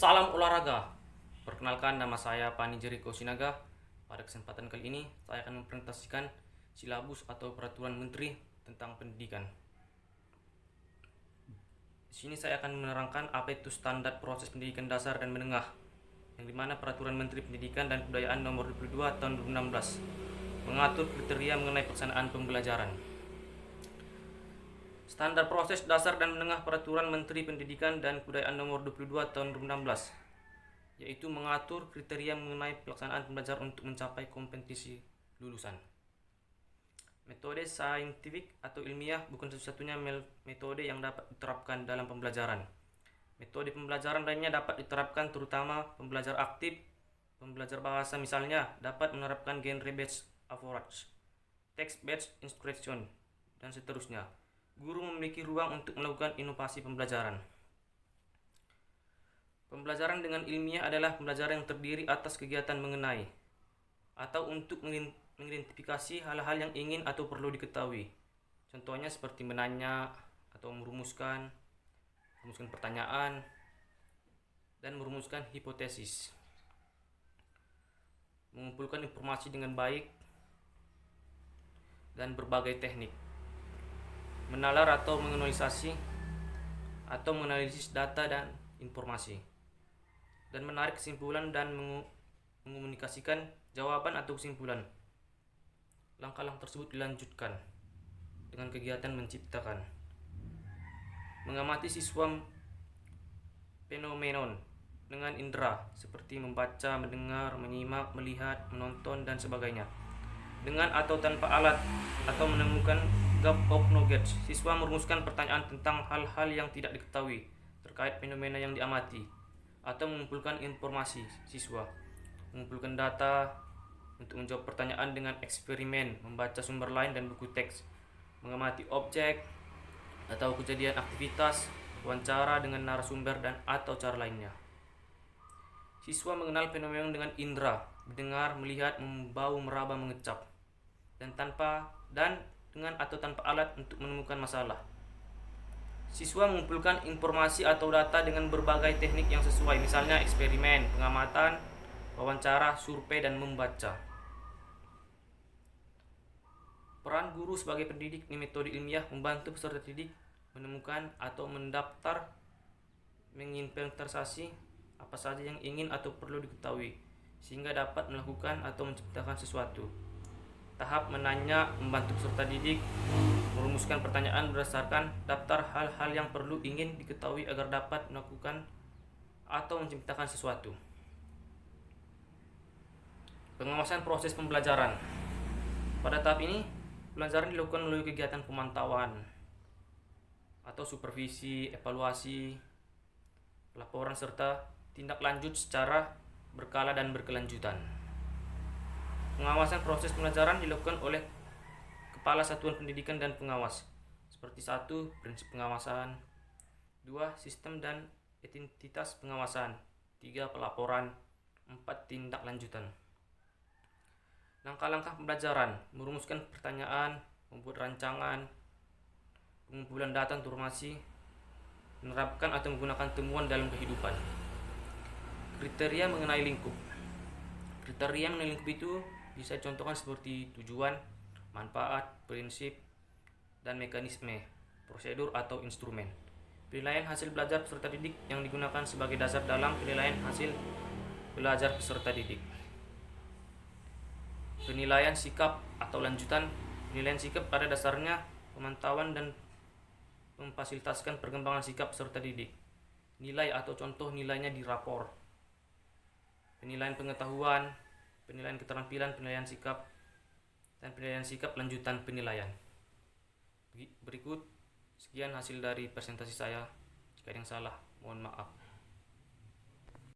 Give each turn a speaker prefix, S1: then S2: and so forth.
S1: Salam olahraga. Perkenalkan, nama saya Pani Jeriko Sinaga. Pada kesempatan kali ini saya akan mempresentasikan silabus atau peraturan menteri tentang pendidikan. Di sini saya akan menerangkan apa itu standar proses pendidikan dasar dan menengah, yang dimana peraturan Menteri Pendidikan dan Kebudayaan nomor 22 tahun 2016 mengatur kriteria mengenai pelaksanaan pembelajaran. Standar proses dasar dan menengah peraturan Menteri Pendidikan dan Kebudayaan nomor 22 tahun 2016 yaitu mengatur kriteria mengenai pelaksanaan pembelajaran untuk mencapai kompetensi lulusan. Metode saintifik atau ilmiah bukan satu-satunya metode yang dapat diterapkan dalam pembelajaran. Metode pembelajaran lainnya dapat diterapkan, terutama pembelajar aktif, pembelajar bahasa misalnya dapat menerapkan genre-based approach, text-based instruction, dan seterusnya. Guru memiliki ruang untuk melakukan inovasi pembelajaran. Pembelajaran dengan ilmiah adalah pembelajaran yang terdiri atas kegiatan mengenai atau untuk mengidentifikasi hal-hal yang ingin atau perlu diketahui. Contohnya seperti menanya atau merumuskan pertanyaan, dan merumuskan hipotesis. Mengumpulkan informasi dengan baik dan berbagai teknik. Menalar atau menganalisis data dan informasi, dan menarik kesimpulan dan mengomunikasikan jawaban atau kesimpulan. Langkah-langkah tersebut dilanjutkan dengan kegiatan menciptakan. Mengamati siswa fenomenon dengan indera seperti membaca, mendengar, menyimak, melihat, menonton, dan sebagainya. Dengan atau tanpa alat atau menemukan gap of knowledge, siswa merumuskan pertanyaan tentang hal-hal yang tidak diketahui terkait fenomena yang diamati, atau mengumpulkan informasi. Siswa mengumpulkan data untuk menjawab pertanyaan dengan eksperimen, membaca sumber lain dan buku teks, mengamati objek atau kejadian aktivitas, wawancara dengan narasumber, dan atau cara lainnya. Siswa mengenal fenomena dengan indera, mendengar, melihat, membau, meraba, mengecap, dan dengan atau tanpa alat untuk menemukan masalah. Siswa mengumpulkan informasi atau data dengan berbagai teknik yang sesuai, misalnya eksperimen, pengamatan, wawancara, survei, dan membaca. Peran guru sebagai pendidik di metode ilmiah membantu peserta didik menemukan atau mendaftar, menginventarisasi apa saja yang ingin atau perlu diketahui, sehingga dapat melakukan atau menciptakan sesuatu. Tahap menanya membantu peserta didik merumuskan pertanyaan berdasarkan daftar hal-hal yang perlu ingin diketahui agar dapat melakukan atau menciptakan sesuatu. Pengawasan proses pembelajaran. Pada tahap ini, pembelajaran dilakukan melalui kegiatan pemantauan atau supervisi, evaluasi, laporan, serta tindak lanjut secara berkala dan berkelanjutan. Pengawasan proses pembelajaran dilakukan oleh Kepala Satuan Pendidikan dan Pengawas, seperti 1. Prinsip pengawasan, 2. Sistem dan entitas pengawasan, 3. Pelaporan, 4. Tindak lanjutan. Langkah-langkah pembelajaran: merumuskan pertanyaan, membuat rancangan, pengumpulan data informasi, menerapkan atau menggunakan temuan dalam kehidupan. Kriteria mengenai lingkup. Kriteria mengenai lingkup itu bisa dicontohkan seperti tujuan, manfaat, prinsip, dan mekanisme, prosedur atau instrumen. Penilaian hasil belajar peserta didik yang digunakan sebagai dasar dalam penilaian hasil belajar peserta didik. Penilaian sikap atau lanjutan. Penilaian sikap pada dasarnya pemantauan dan memfasilitasikan perkembangan sikap peserta didik. Nilai atau contoh nilainya di rapor. Penilaian pengetahuan, penilaian keterampilan, penilaian sikap, dan penilaian sikap lanjutan penilaian. Berikut sekian hasil dari presentasi saya. Jika ada yang salah, mohon maaf.